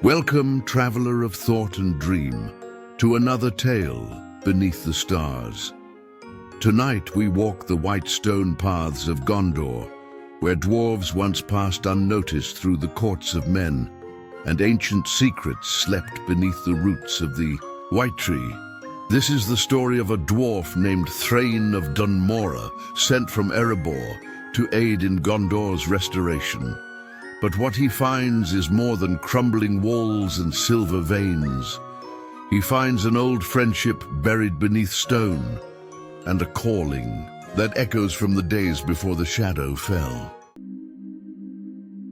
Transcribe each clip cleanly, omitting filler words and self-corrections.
Welcome, traveler of thought and dream, to another tale beneath the stars. Tonight we walk the white stone paths of Gondor, where dwarves once passed unnoticed through the courts of men, and ancient secrets slept beneath the roots of the White Tree. This is the story of a dwarf named Thrain of Gondor, sent from Erebor to aid in Gondor's restoration. But what he finds is more than crumbling walls and silver veins. He finds an old friendship buried beneath stone, and a calling that echoes from the days before the shadow fell.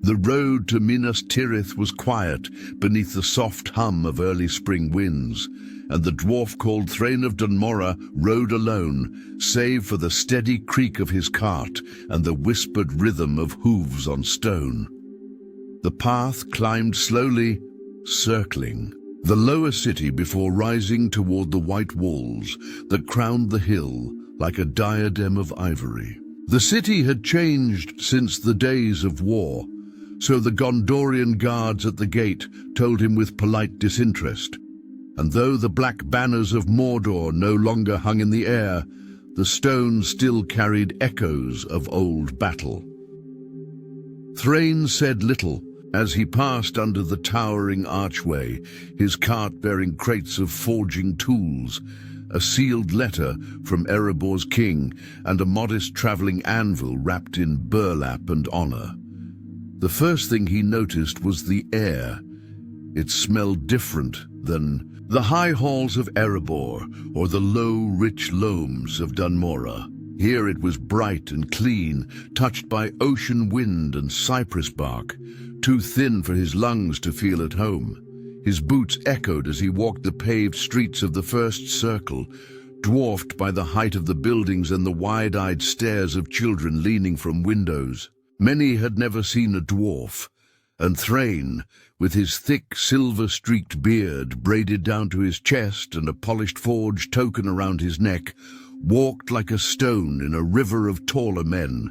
The road to Minas Tirith was quiet beneath the soft hum of early spring winds, and the dwarf called Thrain of Gondor rode alone, save for the steady creak of his cart and the whispered rhythm of hooves on stone. The path climbed slowly, circling the lower city before rising toward the white walls that crowned the hill like a diadem of ivory. The city had changed since the days of war, so the Gondorian guards at the gate told him with polite disinterest. And though the black banners of Mordor no longer hung in the air, the stones still carried echoes of old battle. Thrain said little as he passed under the towering archway, his cart bearing crates of forging tools, a sealed letter from Erebor's king, and a modest traveling anvil wrapped in burlap and honor. The first thing he noticed was the air. It smelled different than the high halls of Erebor or the low, rich loams of Dunmora. Here it was bright and clean, touched by ocean wind and cypress bark, too thin for his lungs to feel at home. His boots echoed as he walked the paved streets of the first circle, dwarfed by the height of the buildings and the wide-eyed stares of children leaning from windows. Many had never seen a dwarf, and Thrain, with his thick silver-streaked beard braided down to his chest and a polished forge token around his neck, walked like a stone in a river of taller men.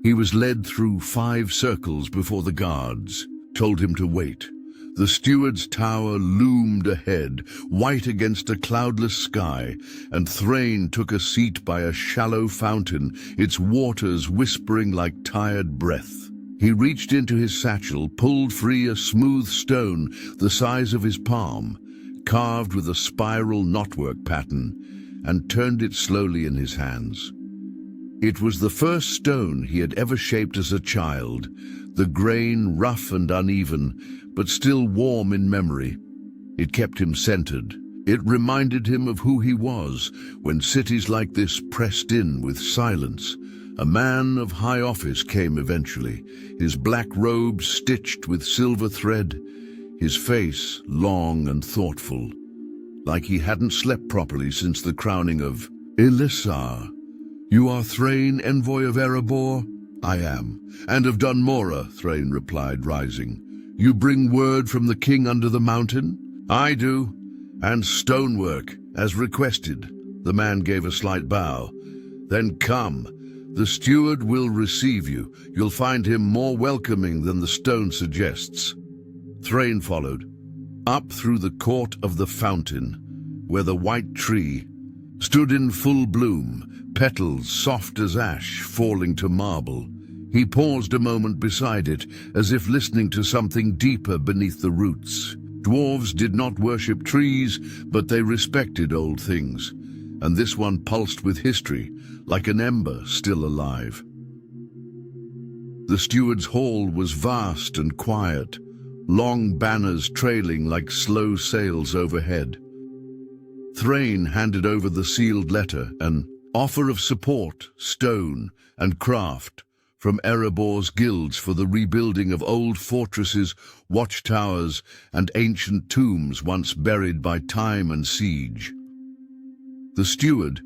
He was led through 5 circles before the guards told him to wait. The steward's tower loomed ahead, white against a cloudless sky, and Thrain took a seat by a shallow fountain, its waters whispering like tired breath. He reached into his satchel, pulled free a smooth stone the size of his palm, carved with a spiral knotwork pattern, and turned it slowly in his hands. It was the first stone he had ever shaped as a child, the grain rough and uneven, but still warm in memory. It kept him centered. It reminded him of who he was when cities like this pressed in with silence. A man of high office came eventually, his black robe stitched with silver thread, his face long and thoughtful, like he hadn't slept properly since the crowning of Elisar. "You are Thrain, envoy of Erebor?" "I am." "And of Dunmora," Thrain replied, rising. "You bring word from the king under the mountain?" "I do. And stonework, as requested." The man gave a slight bow. "Then come. The steward will receive you. You'll find him more welcoming than the stone suggests." Thrain followed, up through the court of the fountain, where the white tree stood in full bloom, petals soft as ash falling to marble. He paused a moment beside it, as if listening to something deeper beneath the roots. Dwarves did not worship trees, but they respected old things, and this one pulsed with history, like an ember still alive. The steward's hall was vast and quiet, long banners trailing like slow sails overhead. Thrain handed over the sealed letter, an offer of support, stone, and craft from Erebor's guilds for the rebuilding of old fortresses, watchtowers, and ancient tombs once buried by time and siege. The steward,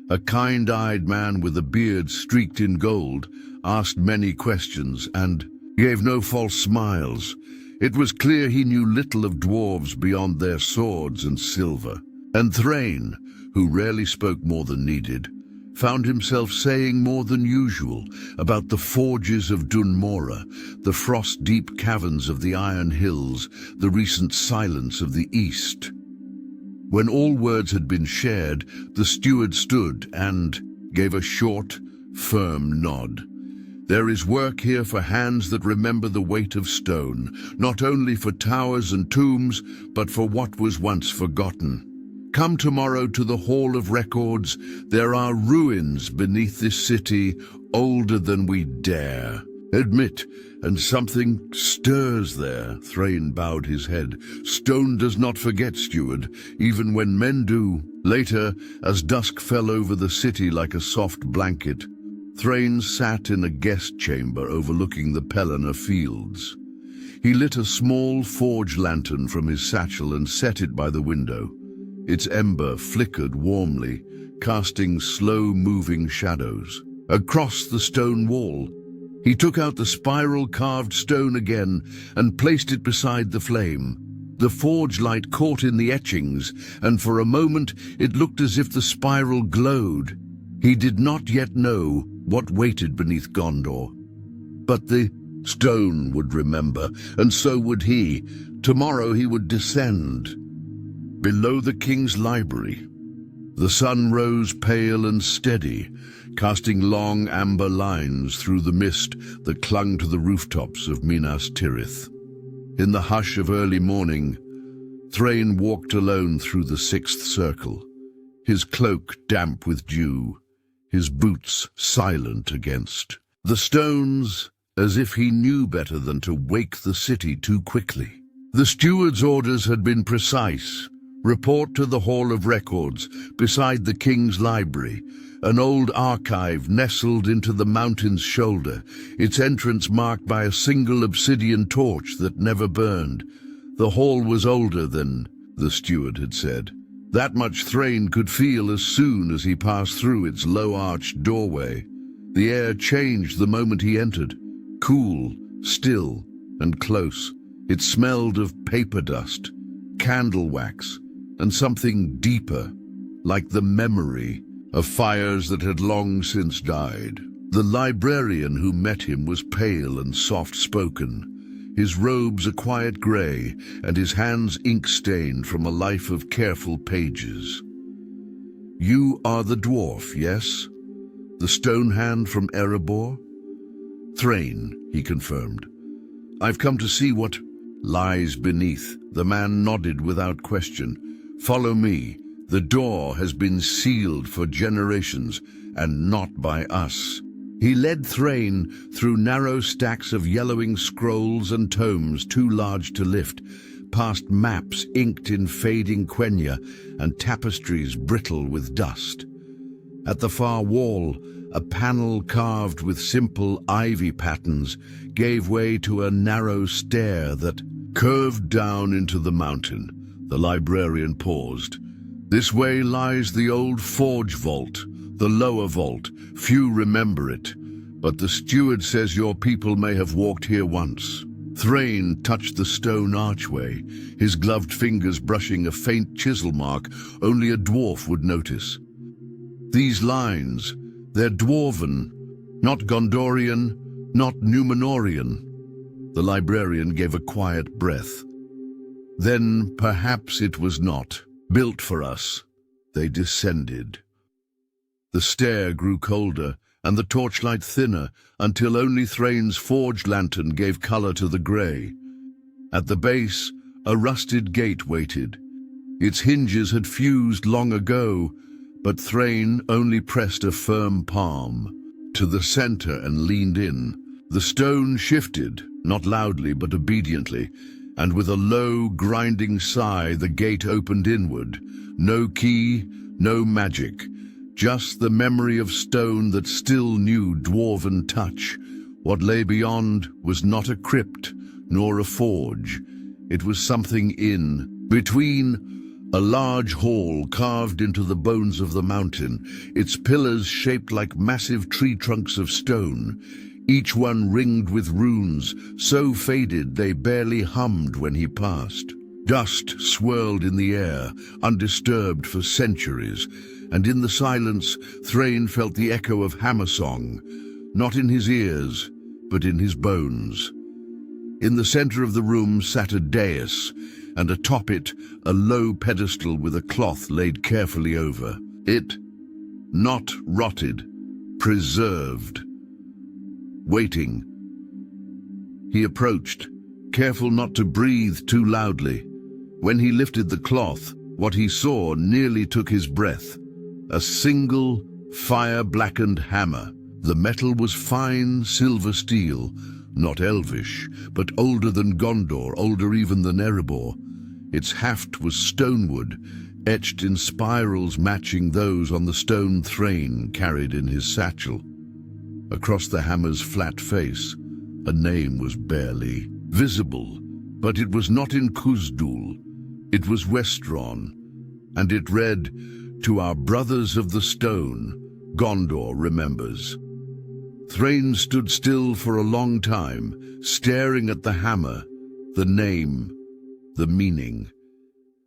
a kind-eyed man with a beard streaked in gold, asked many questions and gave no false smiles. It was clear he knew little of dwarves beyond their swords and silver. And Thrain, who rarely spoke more than needed, found himself saying more than usual about the forges of Dunmora, the frost-deep caverns of the Iron Hills, the recent silence of the East. When all words had been shared, the steward stood and gave a short, firm nod. There is work here for hands that remember the weight of stone, not only for towers and tombs, but for what was once forgotten. Come tomorrow to the Hall of Records. There are ruins beneath this city, older than we dare admit, and something stirs there. Thrain bowed his head. Stone does not forget, steward, even when men do. Later, as dusk fell over the city like a soft blanket, Thrain sat in a guest chamber overlooking the Pelennor fields. He lit a small forge lantern from his satchel and set it by the window. Its ember flickered warmly, casting slow-moving shadows. Across the stone wall, he took out the spiral-carved stone again and placed it beside the flame. The forge light caught in the etchings, and for a moment it looked as if the spiral glowed. He did not yet know what waited beneath Gondor. But the stone would remember, and so would he. Tomorrow he would descend. Below the king's library, the sun rose pale and steady, casting long amber lines through the mist that clung to the rooftops of Minas Tirith. In the hush of early morning, Thrain walked alone through the sixth circle, his cloak damp with dew, his boots silent against the stones, as if he knew better than to wake the city too quickly. The steward's orders had been precise. Report to the Hall of Records, beside the king's library, an old archive nestled into the mountain's shoulder, its entrance marked by a single obsidian torch that never burned. The hall was older than the steward had said. That much Thrain could feel as soon as he passed through its low-arched doorway. The air changed the moment he entered, cool, still, and close. It smelled of paper dust, candle wax, and something deeper, like the memory of fires that had long since died. The librarian who met him was pale and soft-spoken, his robes a quiet grey, and his hands ink-stained from a life of careful pages. "You are the dwarf, yes? The stone hand from Erebor?" "Thrain," he confirmed. "I've come to see what lies beneath." The man nodded without question. "Follow me. The door has been sealed for generations, and not by us." He led Thrain through narrow stacks of yellowing scrolls and tomes too large to lift, past maps inked in fading quenya and tapestries brittle with dust. At the far wall, a panel carved with simple ivy patterns gave way to a narrow stair that curved down into the mountain. The librarian paused. "This way lies the old forge vault, the lower vault. Few remember it, but the steward says your people may have walked here once." Thrain touched the stone archway, his gloved fingers brushing a faint chisel mark only a dwarf would notice. "These lines, they're dwarven, not Gondorian, not Numenorian." The librarian gave a quiet breath. "Then perhaps it was not built for us." They descended. The stair grew colder and the torchlight thinner until only Thrain's forge lantern gave color to the grey. At the base, a rusted gate waited. Its hinges had fused long ago, but Thrain only pressed a firm palm to the center and leaned in. The stone shifted, not loudly but obediently, and with a low, grinding sigh the gate opened inward. No key, no magic, just the memory of stone that still knew dwarven touch. What lay beyond was not a crypt, nor a forge. It was something in between, a large hall carved into the bones of the mountain, its pillars shaped like massive tree trunks of stone, each one ringed with runes, so faded they barely hummed when he passed. Dust swirled in the air, undisturbed for centuries, and in the silence, Thrain felt the echo of hammer song, not in his ears, but in his bones. In the center of the room sat a dais, and atop it, a low pedestal with a cloth laid carefully over. It, not rotted, preserved. Waiting. He approached, careful not to breathe too loudly. When he lifted the cloth, what he saw nearly took his breath. A single, fire-blackened hammer. The metal was fine silver steel, not elvish, but older than Gondor, older even than Erebor. Its haft was stonewood, etched in spirals matching those on the stone Thrain carried in his satchel. Across the hammer's flat face, a name was barely visible, but it was not in Khuzdul. It was Westron, and it read, "To our brothers of the stone, Gondor remembers." Thrain stood still for a long time, staring at the hammer, the name, the meaning.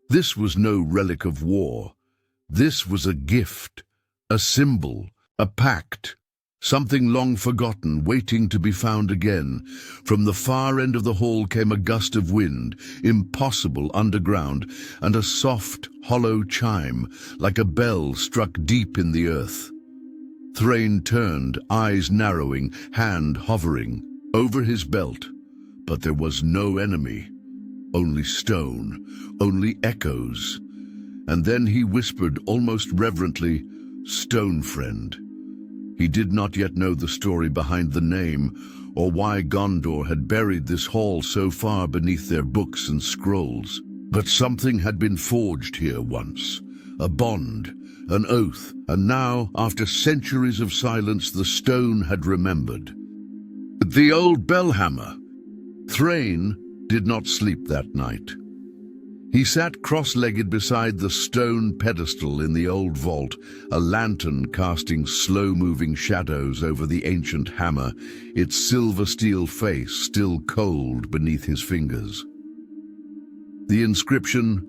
This was no relic of war. This was a gift, a symbol, a pact, something long forgotten, waiting to be found again. From the far end of the hall came a gust of wind, impossible underground, and a soft, hollow chime, like a bell struck deep in the earth. Thrain turned, eyes narrowing, hand hovering, over his belt. But there was no enemy, only stone, only echoes. And then he whispered almost reverently, "Stonefriend." He did not yet know the story behind the name, or why Gondor had buried this hall so far beneath their books and scrolls. But something had been forged here once, a bond, an oath, and now, after centuries of silence, the stone had remembered. The old bellhammer. Thrain did not sleep that night. He sat cross-legged beside the stone pedestal in the old vault, a lantern casting slow-moving shadows over the ancient hammer, its silver steel face still cold beneath his fingers. The inscription,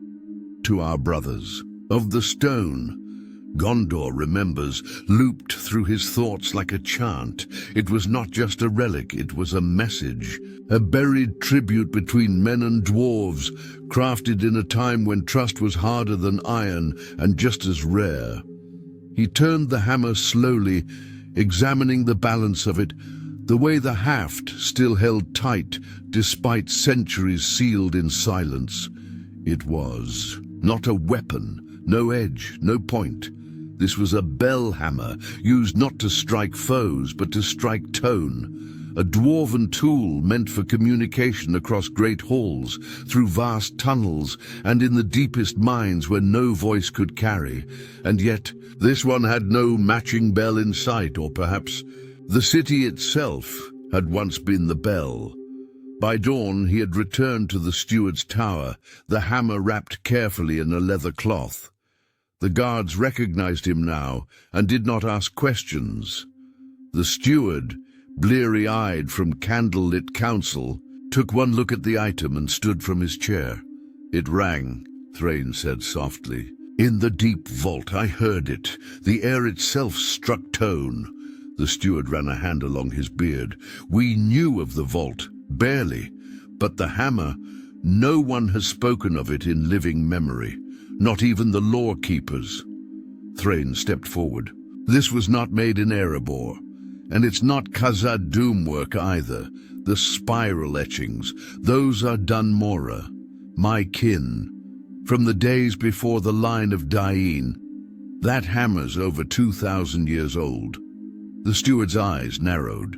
"To our brothers of the stone, Gondor remembers," looped through his thoughts like a chant. It was not just a relic, it was a message, a buried tribute between men and dwarves, crafted in a time when trust was harder than iron and just as rare. He turned the hammer slowly, examining the balance of it, the way the haft still held tight despite centuries sealed in silence. It was not a weapon, no edge, no point. This was a bell hammer, used not to strike foes, but to strike tone. A dwarven tool meant for communication across great halls, through vast tunnels, and in the deepest mines where no voice could carry. And yet, this one had no matching bell in sight, or perhaps the city itself had once been the bell. By dawn, he had returned to the steward's tower, the hammer wrapped carefully in a leather cloth. The guards recognized him now and did not ask questions. The steward, bleary-eyed from candle-lit council, took one look at the item and stood from his chair. "It rang," Thrain said softly. "In the deep vault, I heard it. The air itself struck tone." The steward ran a hand along his beard. "We knew of the vault, barely, but the hammer, no one has spoken of it in living memory. Not even the lore keepers." Thrain stepped forward. "This was not made in Erebor, and it's not Khazad-dûm work either. The spiral etchings, those are Dunmora, my kin, from the days before the line of Dain. That hammer's over 2,000 years old." The steward's eyes narrowed.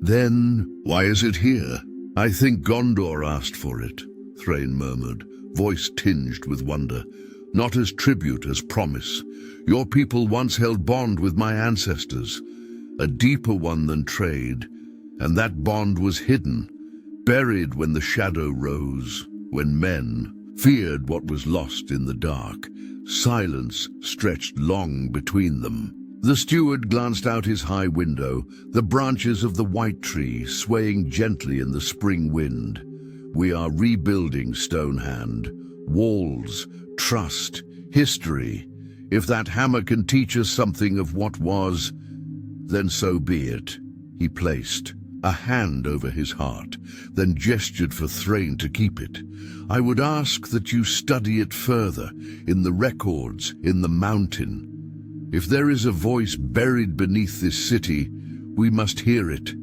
"Then, why is it here?" "I think Gondor asked for it," Thrain murmured, voice tinged with wonder. "Not as tribute, as promise. Your people once held bond with my ancestors, a deeper one than trade, and that bond was hidden, buried when the shadow rose, when men feared what was lost in the dark. Silence stretched long between them." The steward glanced out his high window, the branches of the white tree swaying gently in the spring wind. We are rebuilding Stonehand. Walls, trust, history. If that hammer can teach us something of what was, then so be it. He placed a hand over his heart, then gestured for Thrain to keep it. I would ask that you study it further, in the records, in the mountain. If there is a voice buried beneath this city, we must hear it.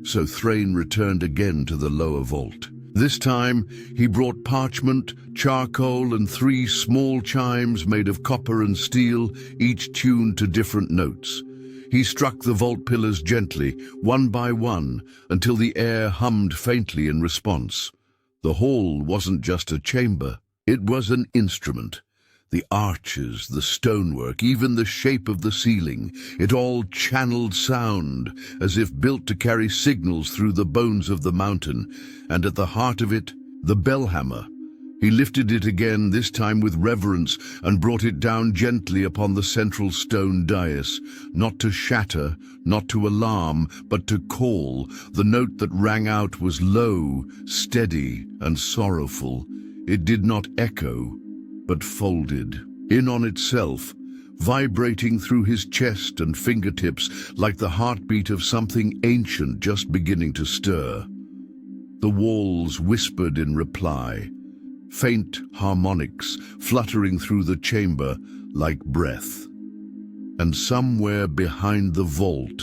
So Thrain returned again to the lower vault. This time, he brought parchment, charcoal, and 3 small chimes made of copper and steel, each tuned to different notes. He struck the vault pillars gently, one by one, until the air hummed faintly in response. The hall wasn't just a chamber, it was an instrument. The arches, the stonework, even the shape of the ceiling, it all channeled sound, as if built to carry signals through the bones of the mountain, and at the heart of it, the bellhammer. He lifted it again, this time with reverence, and brought it down gently upon the central stone dais, not to shatter, not to alarm, but to call. The note that rang out was low, steady, and sorrowful. It did not echo, but folded in on itself, vibrating through his chest and fingertips like the heartbeat of something ancient just beginning to stir. The walls whispered in reply, faint harmonics fluttering through the chamber like breath. And somewhere behind the vault,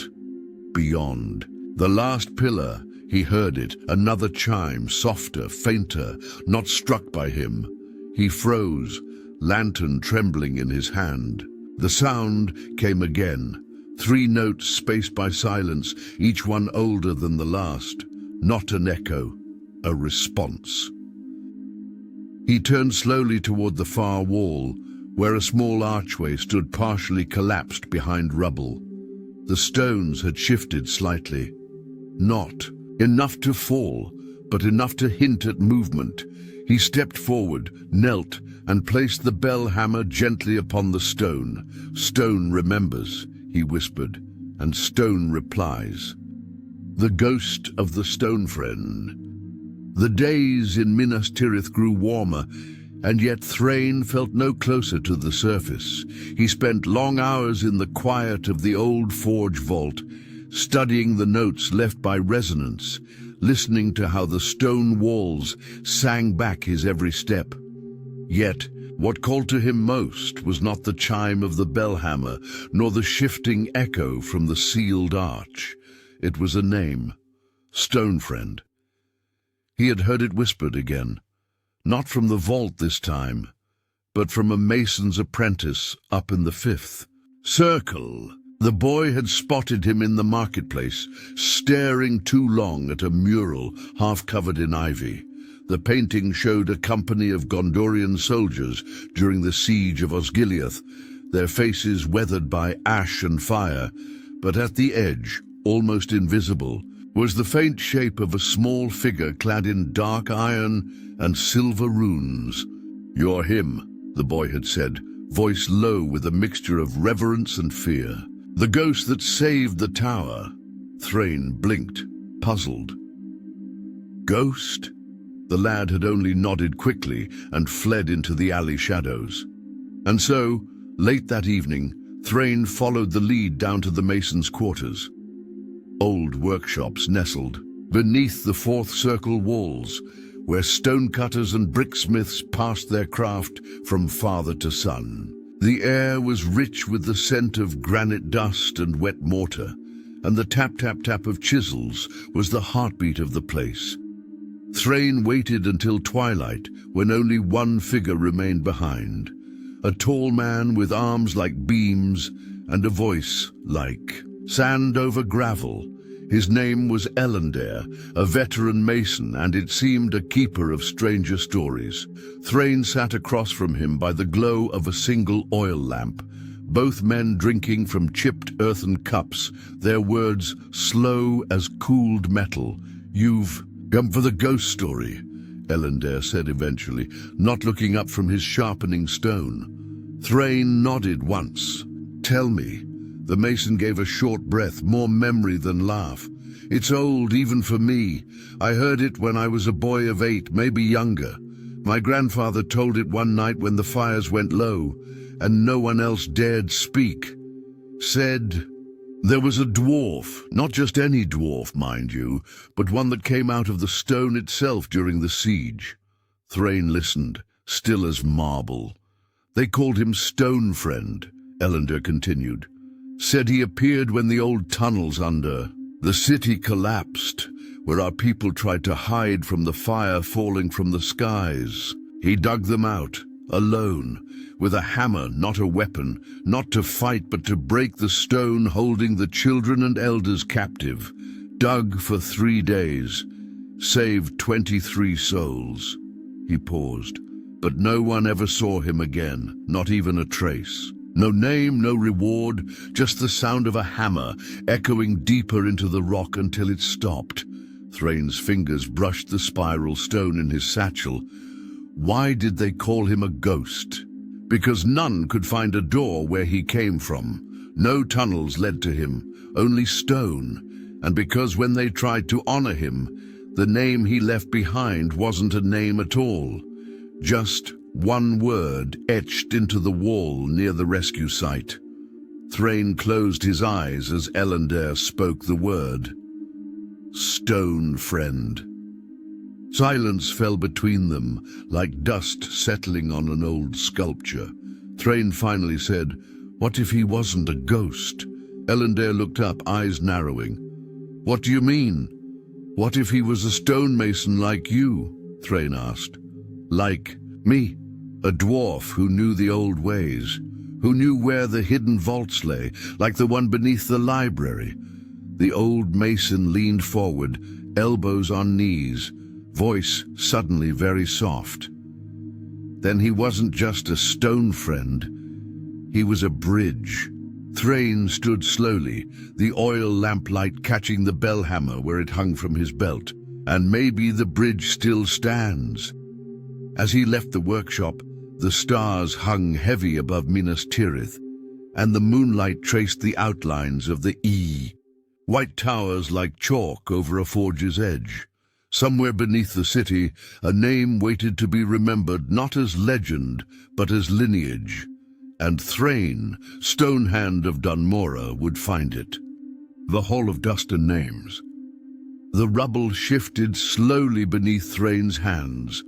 beyond, the last pillar, he heard it, another chime, softer, fainter, not struck by him. He froze, lantern trembling in his hand. The sound came again, 3 notes spaced by silence, each one older than the last. Not an echo, a response. He turned slowly toward the far wall, where a small archway stood partially collapsed behind rubble. The stones had shifted slightly. Not enough to fall, but enough to hint at movement. He stepped forward, knelt, and placed the bell hammer gently upon the stone. Stone remembers, he whispered, and stone replies. The ghost of the Stonefriend. The days in Minas Tirith grew warmer, and yet Thrain felt no closer to the surface. He spent long hours in the quiet of the old forge vault, studying the notes left by resonance, listening to how the stone walls sang back his every step. Yet, what called to him most was not the chime of the bellhammer, nor the shifting echo from the sealed arch. It was a name, Stonefriend. He had heard it whispered again, not from the vault this time, but from a mason's apprentice up in the 5th circle. The boy had spotted him in the marketplace, staring too long at a mural half covered in ivy. The painting showed a company of Gondorian soldiers during the siege of Osgiliath, their faces weathered by ash and fire, but at the edge, almost invisible, was the faint shape of a small figure clad in dark iron and silver runes. "You're him," the boy had said, voice low with a mixture of reverence and fear. "The ghost that saved the tower." Thrain blinked, puzzled. Ghost? The lad had only nodded quickly and fled into the alley shadows. And so, late that evening, Thrain followed the lead down to the mason's quarters. Old workshops nestled beneath the 4th circle walls, where stonecutters and bricksmiths passed their craft from father to son. The air was rich with the scent of granite dust and wet mortar, and the tap-tap-tap of chisels was the heartbeat of the place. Thrain waited until twilight, when only one figure remained behind. A tall man with arms like beams and a voice like sand over gravel. His name was Elendare, a veteran mason, and it seemed a keeper of stranger stories. Thrain sat across from him by the glow of a single oil lamp, both men drinking from chipped earthen cups, their words slow as cooled metal. "You've come for the ghost story," Elendare said eventually, not looking up from his sharpening stone. Thrain nodded once. "Tell me." The mason gave a short breath, more memory than laugh. It's old even for me. I heard it when I was a boy of 8, maybe younger. My grandfather told it one night when the fires went low, and no one else dared speak. Said, there was a dwarf, not just any dwarf, mind you, but one that came out of the stone itself during the siege. Thrain listened, still as marble. They called him Stonefriend, Elendil continued. Said he appeared when the old tunnels under the city collapsed, where our people tried to hide from the fire falling from the skies. He dug them out, alone, with a hammer, not a weapon, not to fight but to break the stone holding the children and elders captive. Dug for 3 days, saved 23 souls. He paused, but no one ever saw him again, not even a trace. No name, no reward, just the sound of a hammer echoing deeper into the rock until it stopped. Thrain's fingers brushed the spiral stone in his satchel. Why did they call him a ghost? Because none could find a door where he came from. No tunnels led to him, only stone. And because when they tried to honor him, the name he left behind wasn't a name at all. Just one word etched into the wall near the rescue site. Thrain closed his eyes as Elendil spoke the word. Stonefriend. Silence fell between them, like dust settling on an old sculpture. Thrain finally said, "What if he wasn't a ghost?" Elendil looked up, eyes narrowing. "What do you mean? What if he was a stonemason like you?" Thrain asked. "Like me, a dwarf who knew the old ways, who knew where the hidden vaults lay, like the one beneath the library." The old mason leaned forward, elbows on knees, voice suddenly very soft. Then he wasn't just a stone friend, he was a bridge. Thrain stood slowly, the oil lamplight catching the bell hammer where it hung from his belt. And maybe the bridge still stands. As he left the workshop, the stars hung heavy above Minas Tirith, and the moonlight traced the outlines of the white towers like chalk over a forge's edge. Somewhere beneath the city, a name waited to be remembered not as legend, but as lineage. And Thrain, Stonehand of Dunmora, would find it. The Hall of Dust and Names. The rubble shifted slowly beneath Thrain's hands.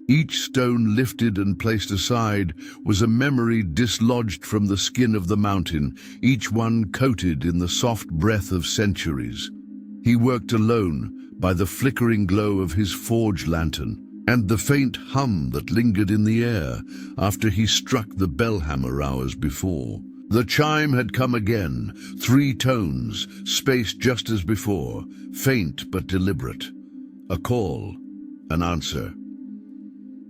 Each stone lifted and placed aside was a memory dislodged from the skin of the mountain, each one coated in the soft breath of centuries. He worked alone, by the flickering glow of his forge lantern, and the faint hum that lingered in the air after he struck the bellhammer hours before. The chime had come again, 3 tones, spaced just as before, faint but deliberate. A call, an answer.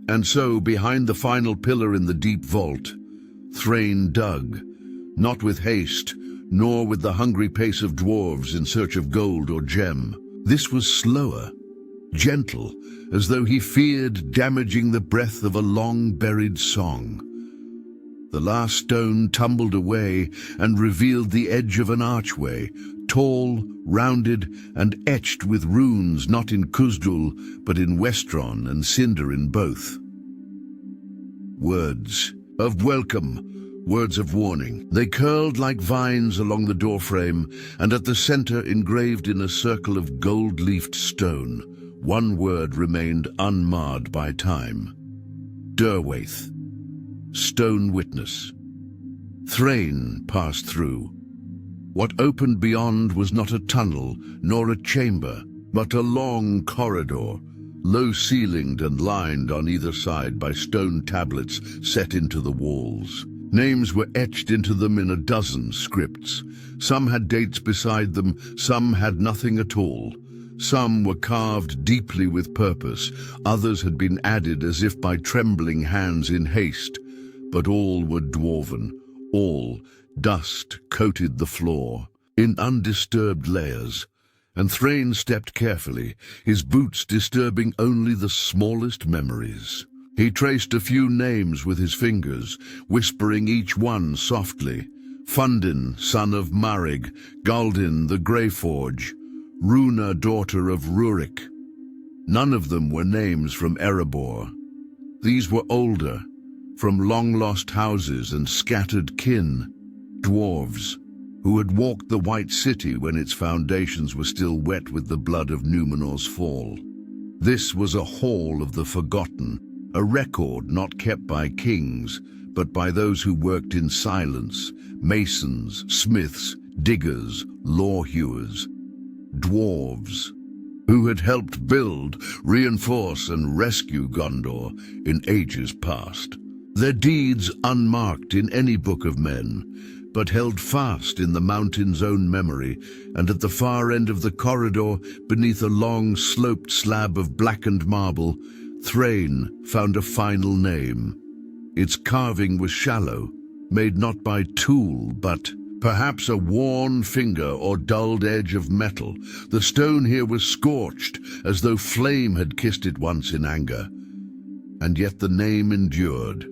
And so, behind the final pillar in the deep vault, Thrain dug, not with haste, nor with the hungry pace of dwarves in search of gold or gem. This was slower, gentle, as though he feared damaging the breath of a long-buried song. The last stone tumbled away and revealed the edge of an archway, tall, rounded, and etched with runes not in Khuzdul, but in Westron and Cinder in both. Words of welcome, words of warning. They curled like vines along the doorframe, and at the center, engraved in a circle of gold-leafed stone, one word remained unmarred by time. Derwaith. Stone witness. Thrain passed through. What opened beyond was not a tunnel, nor a chamber, but a long corridor, low-ceilinged and lined on either side by stone tablets set into the walls. Names were etched into them in a dozen scripts. Some had dates beside them, some had nothing at all. Some were carved deeply with purpose, others had been added as if by trembling hands in haste. But all were dwarven, all. Dust coated the floor, in undisturbed layers, and Thrain stepped carefully, his boots disturbing only the smallest memories. He traced a few names with his fingers, whispering each one softly. Fundin, son of Marig, Galdin the Greyforge, Runa, daughter of Rurik. None of them were names from Erebor. These were older, from long-lost houses and scattered kin, dwarves, who had walked the White City when its foundations were still wet with the blood of Númenor's fall. This was a hall of the forgotten, a record not kept by kings, but by those who worked in silence, masons, smiths, diggers, law-hewers, dwarves, who had helped build, reinforce and rescue Gondor in ages past. Their deeds unmarked in any book of men, but held fast in the mountain's own memory, and at the far end of the corridor, beneath a long sloped slab of blackened marble, Thrain found a final name. Its carving was shallow, made not by tool, but perhaps a worn finger or dulled edge of metal. The stone here was scorched, as though flame had kissed it once in anger. And yet the name endured.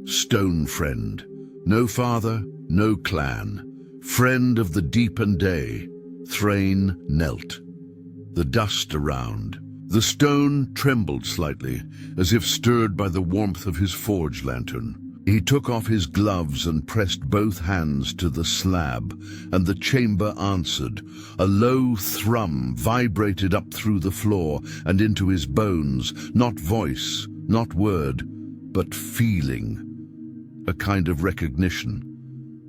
Stonefriend. No father, no clan. Friend of the deep and day. Thrain knelt. The dust around. The stone trembled slightly, as if stirred by the warmth of his forge lantern. He took off his gloves and pressed both hands to the slab, and the chamber answered. A low thrum vibrated up through the floor and into his bones, not voice, not word, but feeling. A kind of recognition,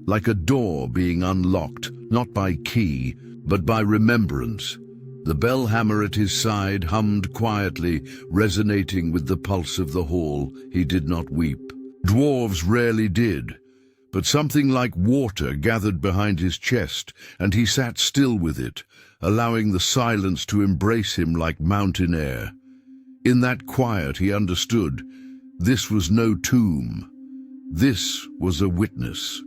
like a door being unlocked, not by key, but by remembrance. The bell hammer at his side hummed quietly, resonating with the pulse of the hall. He did not weep. Dwarves rarely did, but something like water gathered behind his chest, and he sat still with it, allowing the silence to embrace him like mountain air. In that quiet he understood, this was no tomb. This was a witness,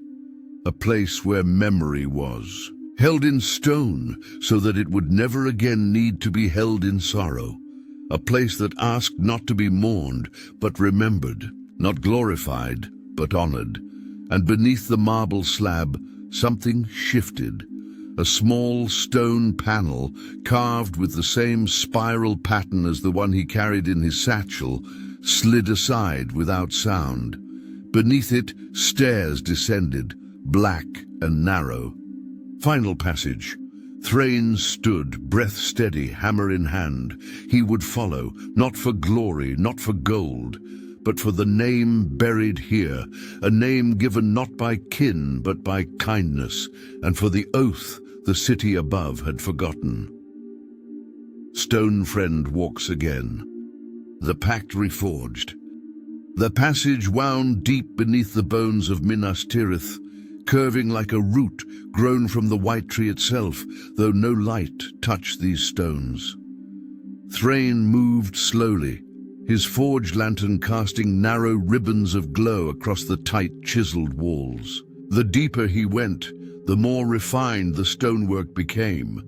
a place where memory was, held in stone so that it would never again need to be held in sorrow, a place that asked not to be mourned, but remembered. Not glorified, but honored, and beneath the marble slab, something shifted. A small stone panel, carved with the same spiral pattern as the one he carried in his satchel, slid aside without sound. Beneath it, stairs descended, black and narrow. Final passage. Thrain stood, breath steady, hammer in hand. He would follow, not for glory, not for gold, but for the name buried here, a name given not by kin, but by kindness, and for the oath the city above had forgotten. Stonefriend walks again, the pact reforged. The passage wound deep beneath the bones of Minas Tirith, curving like a root grown from the white tree itself, though no light touched these stones. Thrain moved slowly, his forge lantern casting narrow ribbons of glow across the tight, chiseled walls. The deeper he went, the more refined the stonework became.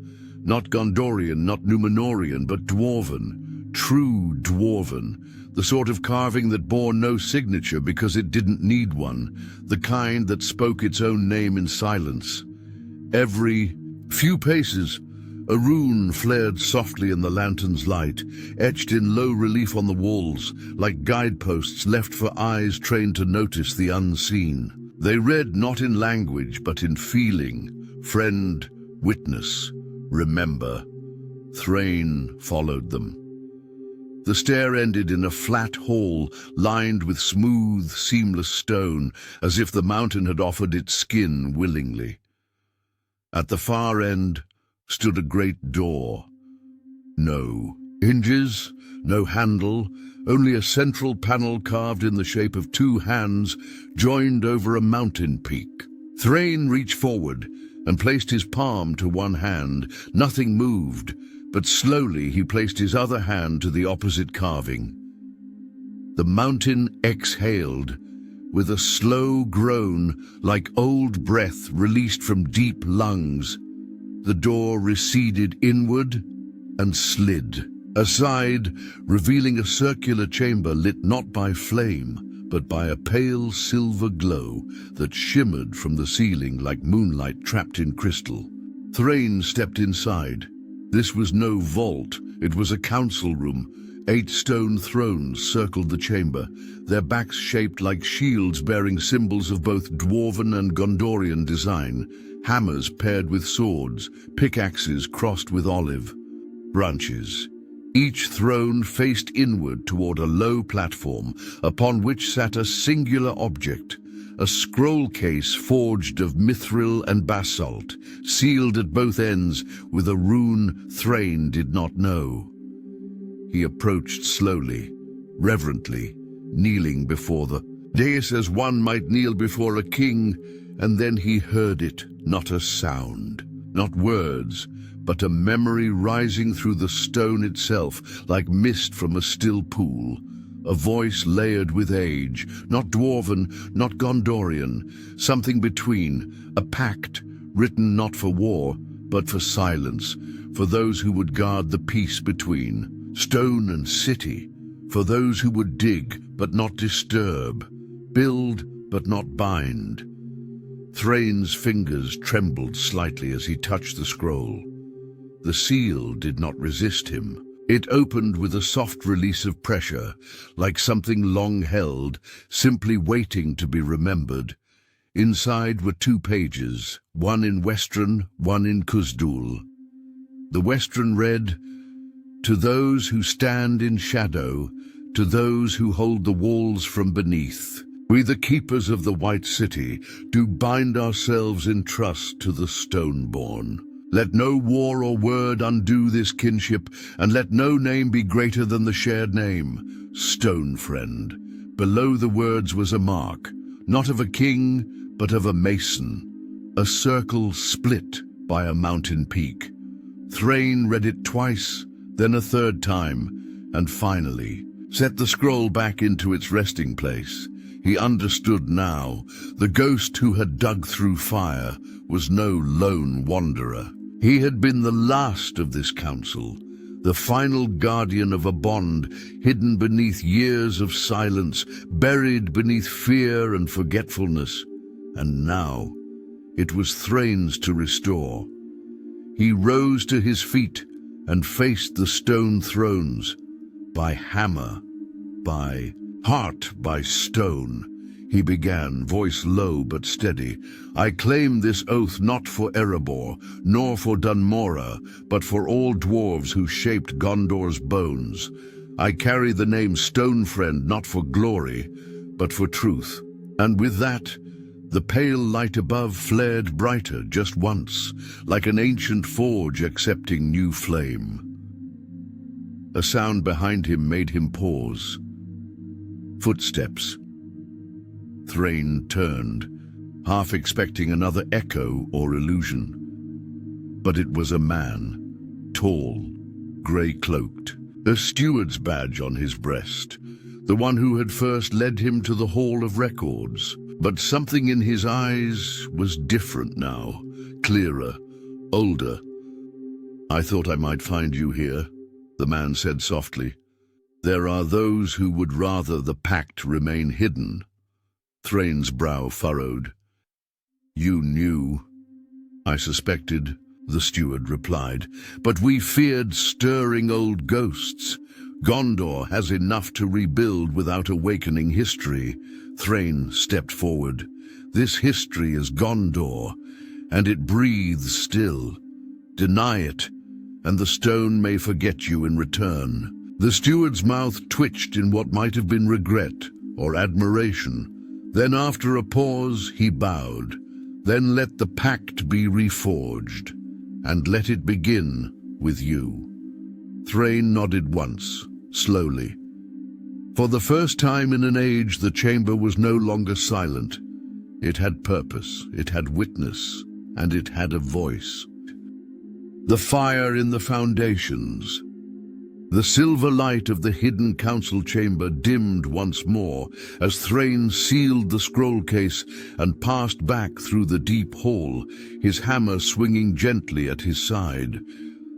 Not Gondorian, not Númenorian, but dwarven, true dwarven, the sort of carving that bore no signature because it didn't need one, the kind that spoke its own name in silence. Every few paces, a rune flared softly in the lantern's light, etched in low relief on the walls, like guideposts left for eyes trained to notice the unseen. They read not in language, but in feeling. Friend, witness, remember. Thrain followed them. The stair ended in a flat hall lined with smooth, seamless stone, as if the mountain had offered its skin willingly. At the far end stood a great door. No hinges, no handle, only a central panel carved in the shape of two hands joined over a mountain peak. Thrain reached forward and placed his palm to one hand. Nothing moved, but slowly he placed his other hand to the opposite carving. The mountain exhaled with a slow groan like old breath released from deep lungs. The door receded inward and slid aside, revealing a circular chamber lit not by flame, but by a pale silver glow that shimmered from the ceiling like moonlight trapped in crystal. Thrain stepped inside, This was no vault, it was a council room. 8 stone thrones circled the chamber, their backs shaped like shields bearing symbols of both dwarven and Gondorian design, hammers paired with swords, pickaxes crossed with olive branches. Each throne faced inward toward a low platform, upon which sat a singular object, a scroll case forged of mithril and basalt, sealed at both ends with a rune Thrain did not know. He approached slowly, reverently, kneeling before the dais as one might kneel before a king, and then he heard it, not a sound, not words, but a memory rising through the stone itself, like mist from a still pool. A voice layered with age, not dwarven, not Gondorian, something between, a pact written not for war, but for silence, for those who would guard the peace between, stone and city, for those who would dig but not disturb, build but not bind. Thrain's fingers trembled slightly as he touched the scroll. The seal did not resist him. It opened with a soft release of pressure, like something long held, simply waiting to be remembered. Inside were 2 pages, one in Westron, one in Kuzdul. The Westron read, "To those who stand in shadow, to those who hold the walls from beneath, we the keepers of the White City do bind ourselves in trust to the Stoneborn. Let no war or word undo this kinship, and let no name be greater than the shared name, Stonefriend." Below the words was a mark, not of a king, but of a mason, a circle split by a mountain peak. Thrain read it twice, then a 3rd time, and finally set the scroll back into its resting place. He understood now. The ghost who had dug through fire was no lone wanderer. He had been the last of this council, the final guardian of a bond hidden beneath years of silence, buried beneath fear and forgetfulness. And now it was Thrain's to restore. He rose to his feet and faced the stone thrones. By hammer, by heart, by stone, he began, voice low but steady. "I claim this oath not for Erebor, nor for Dunmora, but for all dwarves who shaped Gondor's bones. I carry the name Stonefriend not for glory, but for truth." And with that, the pale light above flared brighter just once, like an ancient forge accepting new flame. A sound behind him made him pause. Footsteps. Thrain turned, half expecting another echo or illusion. But it was a man, tall, grey-cloaked, a steward's badge on his breast, the one who had first led him to the Hall of Records. But something in his eyes was different now, clearer, older. "I thought I might find you here," the man said softly. "There are those who would rather the pact remain hidden." Thrain's brow furrowed. "You knew." "I suspected," the steward replied, "but we feared stirring old ghosts. Gondor has enough to rebuild without awakening history." Thrain stepped forward. "This history is Gondor, and it breathes still. Deny it, and the stone may forget you in return." The steward's mouth twitched in what might have been regret or admiration. Then after a pause, he bowed. "Then let the pact be reforged, and let it begin with you." Thrain nodded once, slowly. For the first time in an age, the chamber was no longer silent. It had purpose, it had witness, and it had a voice. The fire in the foundations. The silver light of the hidden council chamber dimmed once more as Thrain sealed the scroll case and passed back through the deep hall, his hammer swinging gently at his side.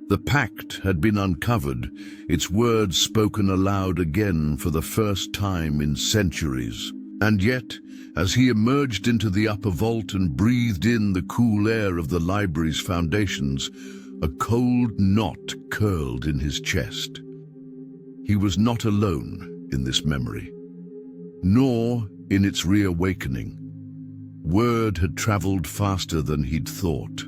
The pact had been uncovered, its words spoken aloud again for the first time in centuries. And yet, as he emerged into the upper vault and breathed in the cool air of the library's foundations, A cold knot curled in his chest. He was not alone in this memory, nor in its reawakening. Word had traveled faster than he'd thought.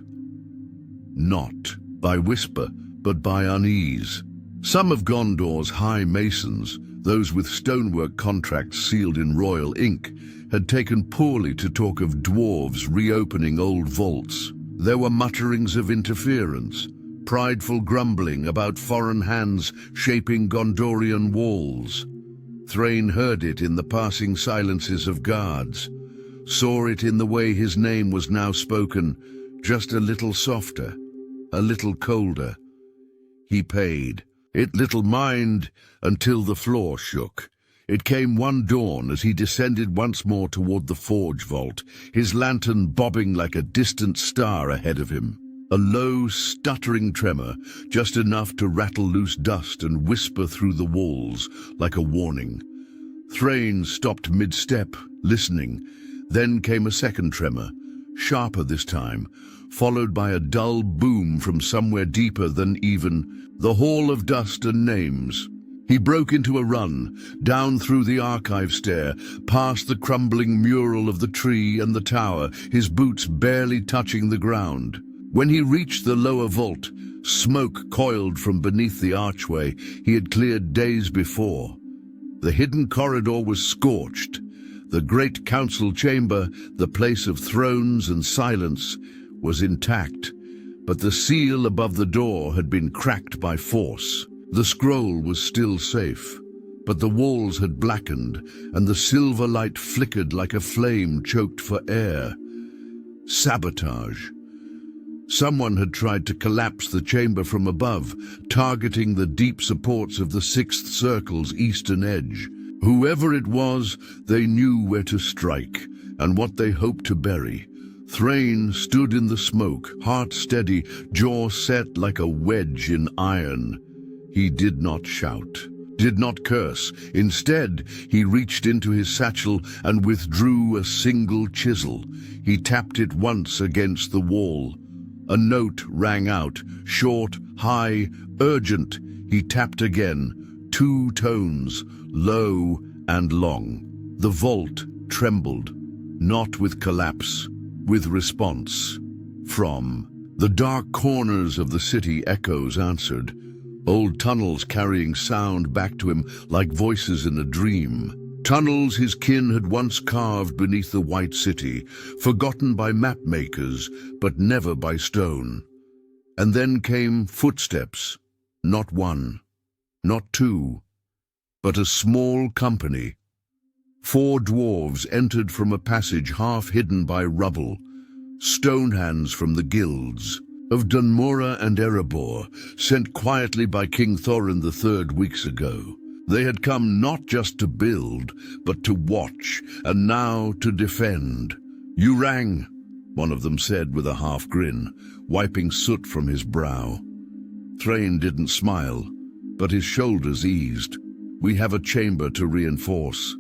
Not by whisper, but by unease. Some of Gondor's high masons, those with stonework contracts sealed in royal ink, had taken poorly to talk of dwarves reopening old vaults. There were mutterings of interference, prideful grumbling about foreign hands shaping Gondorian walls. Thrain heard it in the passing silences of guards, saw it in the way his name was now spoken, just a little softer, a little colder. He paid. It little mind until the floor shook. It came one dawn as he descended once more toward the forge vault, his lantern bobbing like a distant star ahead of him. A low, stuttering tremor, just enough to rattle loose dust and whisper through the walls like a warning. Thrain stopped mid-step, listening. Then came a second tremor, sharper this time, followed by a dull boom from somewhere deeper than even the Hall of Dust and Names. He broke into a run, down through the archive stair, past the crumbling mural of the tree and the tower, his boots barely touching the ground. When he reached the lower vault, smoke coiled from beneath the archway he had cleared days before. The hidden corridor was scorched. The great council chamber, the place of thrones and silence, was intact, but the seal above the door had been cracked by force. The scroll was still safe, but the walls had blackened, and the silver light flickered like a flame choked for air. Sabotage. Someone had tried to collapse the chamber from above, targeting the deep supports of the Sixth Circle's eastern edge. Whoever it was, they knew where to strike, and what they hoped to bury. Thrain stood in the smoke, heart steady, jaw set like a wedge in iron. He did not shout, did not curse. Instead, he reached into his satchel and withdrew a single chisel. He tapped it once against the wall. A note rang out, short, high, urgent. He tapped again, 2 tones, low and long. The vault trembled, not with collapse, with response. From the dark corners of the city, echoes answered, old tunnels carrying sound back to him like voices in a dream. Tunnels his kin had once carved beneath the White City, forgotten by map-makers, but never by stone. And then came footsteps, not one, not two, but a small company. 4 dwarves entered from a passage half hidden by rubble, stone hands from the guilds of Dunmora and Erebor, sent quietly by King Thorin III weeks ago. They had come not just to build, but to watch, and now to defend. "You rang," one of them said with a half grin, wiping soot from his brow. Thrain didn't smile, but his shoulders eased. "We have a chamber to reinforce,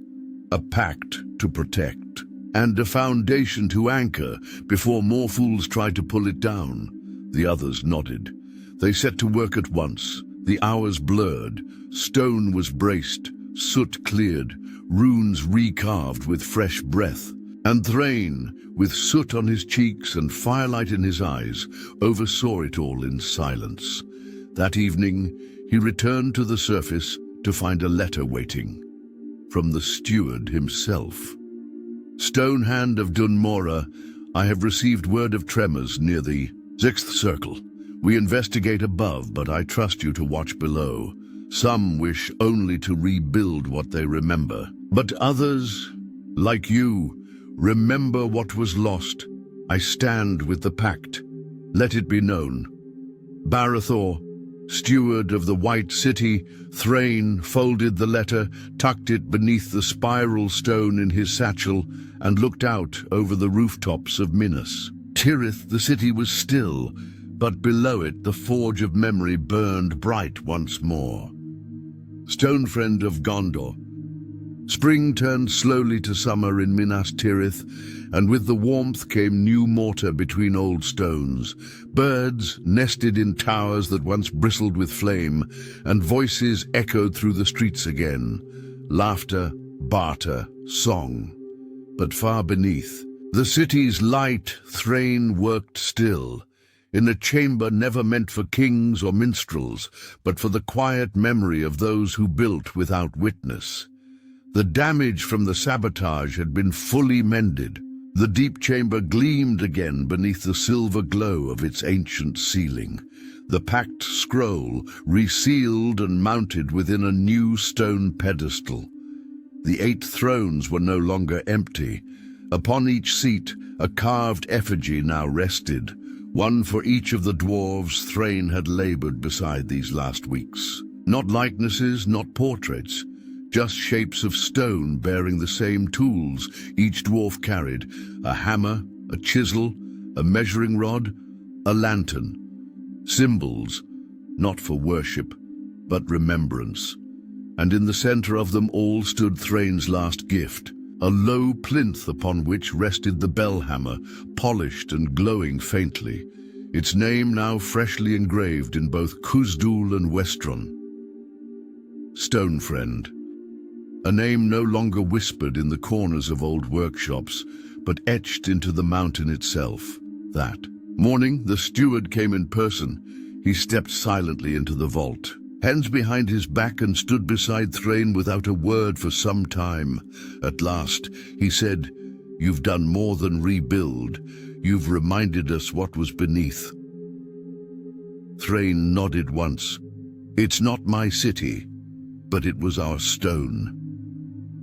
a pact to protect, and a foundation to anchor before more fools try to pull it down." The others nodded. They set to work at once. The hours blurred. Stone was braced, soot cleared, runes recarved with fresh breath. And Thrain, with soot on his cheeks and firelight in his eyes, oversaw it all in silence. That evening, he returned to the surface to find a letter waiting. From the steward himself. "Stonehand of Dunmora, I have received word of tremors near the Sixth Circle. We investigate above, but I trust you to watch below. Some wish only to rebuild what they remember. But others, like you, remember what was lost. I stand with the pact. Let it be known. Barathor, steward of the White City." Thrain folded the letter, tucked it beneath the spiral stone in his satchel, and looked out over the rooftops of Minas. Tirith, the city was still, but below it the forge of memory burned bright once more. Stonefriend of Gondor. Spring turned slowly to summer in Minas Tirith, and with the warmth came new mortar between old stones. Birds nested in towers that once bristled with flame, and voices echoed through the streets again. Laughter, barter, song. But far beneath, the city's light Thrain worked still, in a chamber never meant for kings or minstrels, but for the quiet memory of those who built without witness. The damage from the sabotage had been fully mended. The deep chamber gleamed again beneath the silver glow of its ancient ceiling. The packed scroll resealed and mounted within a new stone pedestal. The 8 thrones were no longer empty. Upon each seat, a carved effigy now rested, one for each of the dwarves Thrain had labored beside these last weeks. Not likenesses, not portraits, just shapes of stone bearing the same tools each dwarf carried: a hammer, a chisel, a measuring rod, a lantern. Symbols, not for worship, but remembrance. And in the center of them all stood Thrain's last gift, a low plinth upon which rested the bell hammer, polished and glowing faintly, its name now freshly engraved in both Khuz'dul and Westron. Stonefriend. A name no longer whispered in the corners of old workshops, but etched into the mountain itself. That morning, the steward came in person. He stepped silently into the vault, hands behind his back, and stood beside Thrain without a word for some time. At last, he said, "You've done more than rebuild. You've reminded us what was beneath." Thrain nodded once. "It's not my city, but it was our stone."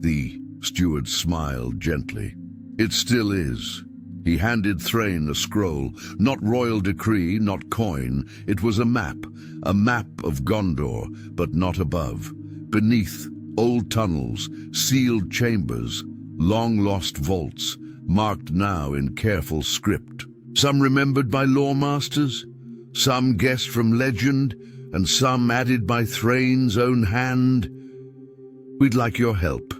The steward smiled gently. "It still is." He handed Thrain a scroll, not royal decree, not coin. It was a map of Gondor, but not above. Beneath, old tunnels, sealed chambers, long-lost vaults, marked now in careful script. Some remembered by lore masters, some guessed from legend, and some added by Thrain's own hand. "We'd like your help,"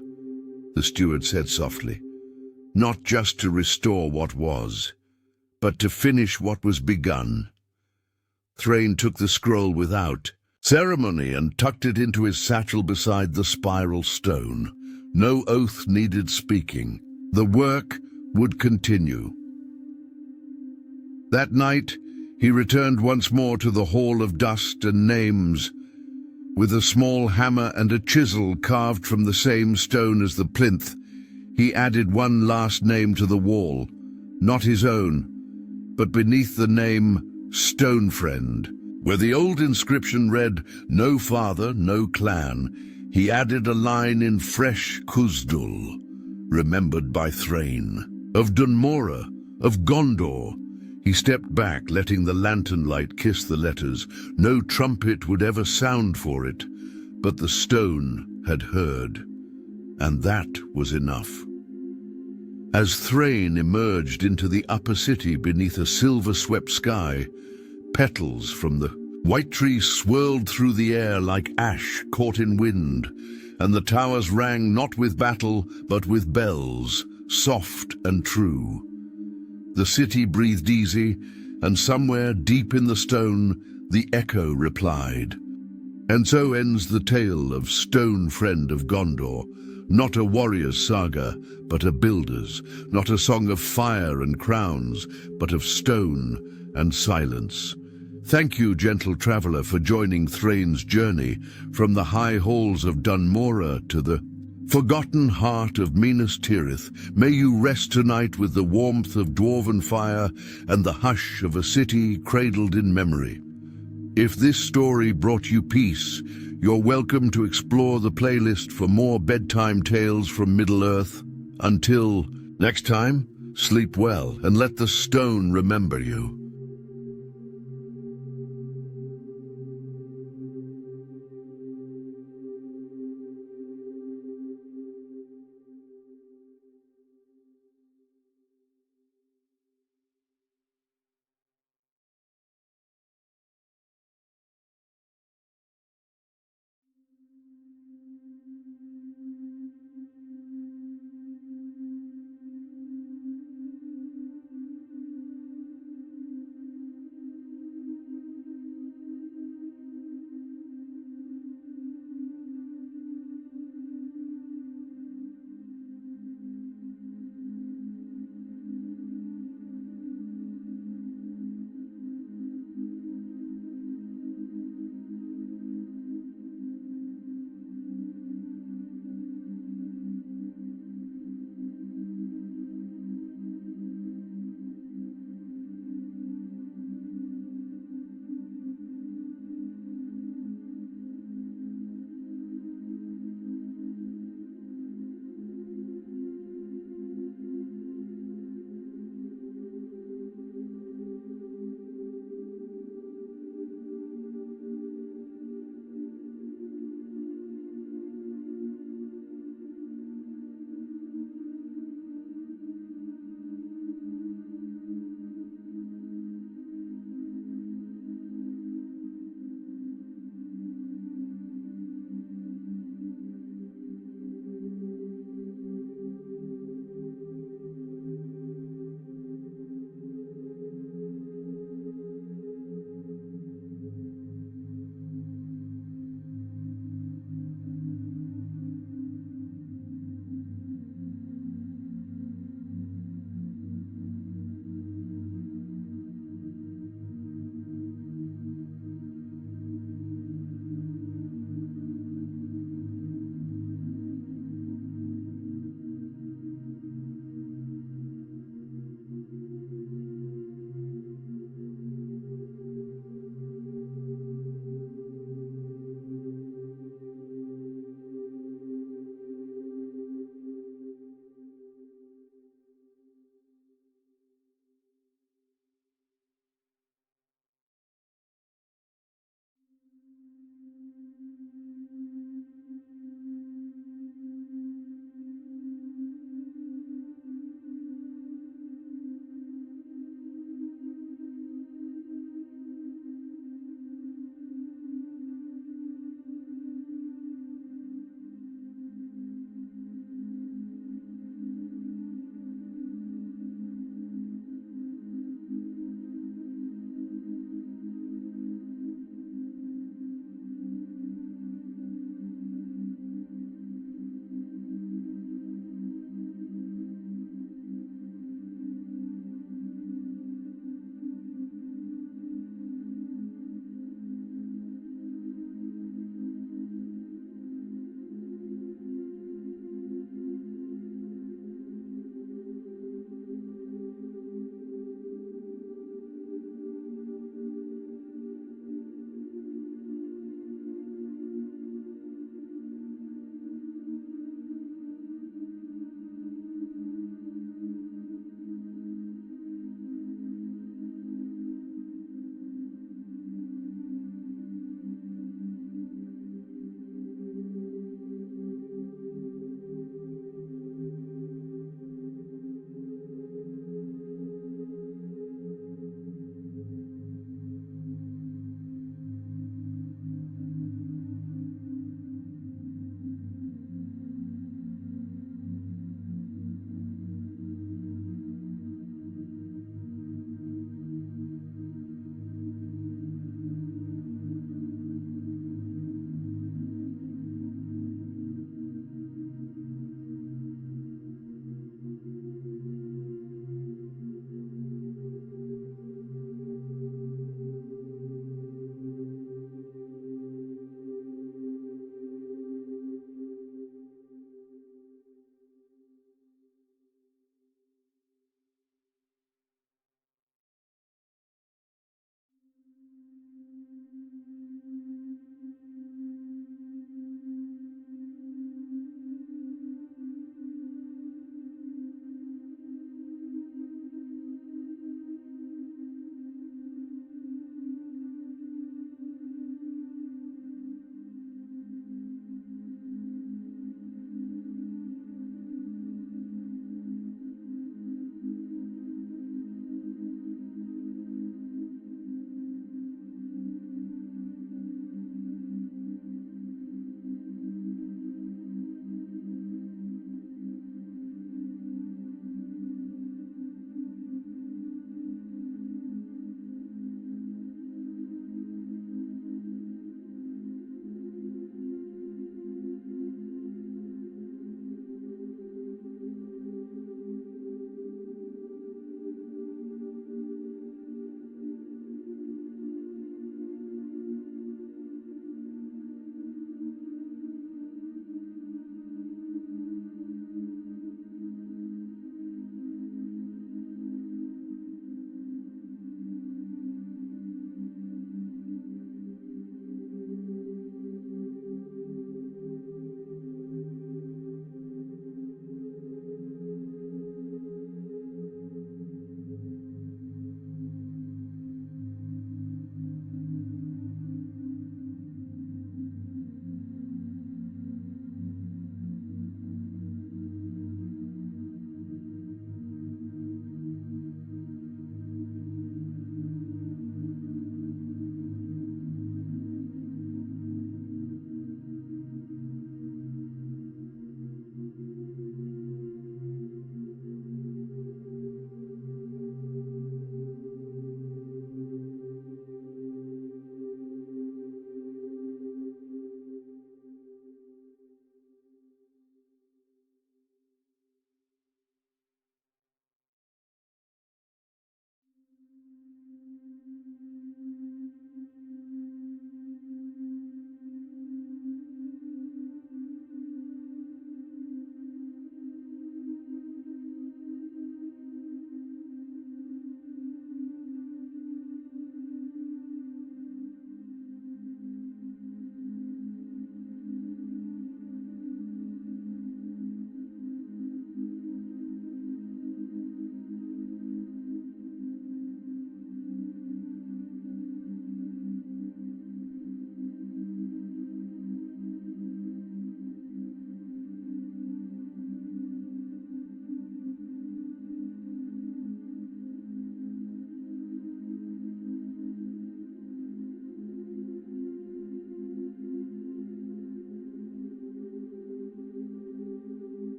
the steward said softly. "Not just to restore what was, but to finish what was begun." Thrain took the scroll without ceremony and tucked it into his satchel beside the spiral stone. No oath needed speaking. The work would continue. That night, he returned once more to the Hall of Dust and Names. With a small hammer and a chisel carved from the same stone as the plinth, he added one last name to the wall, not his own, but beneath the name Stonefriend, where the old inscription read, "No father, no clan," he added a line in fresh Khuz'dul, remembered by Thrain. Of Dunmora, of Gondor. He stepped back, letting the lantern light kiss the letters. No trumpet would ever sound for it, but the stone had heard, and that was enough. As Thrain emerged into the upper city beneath a silver-swept sky, petals from the white trees swirled through the air like ash caught in wind, and the towers rang not with battle, but with bells, soft and true. The city breathed easy, and somewhere deep in the stone, the echo replied. And so ends the tale of Stonefriend of Gondor, not a warrior's saga, but a builder's, not a song of fire and crowns, but of stone and silence. Thank you, gentle traveler, for joining Thrain's journey from the high halls of Dunmora to the forgotten heart of Minas Tirith. May you rest tonight with the warmth of dwarven fire and the hush of a city cradled in memory. If this story brought you peace, you're welcome to explore the playlist for more bedtime tales from Middle-earth. Until next time, sleep well and let the stone remember you.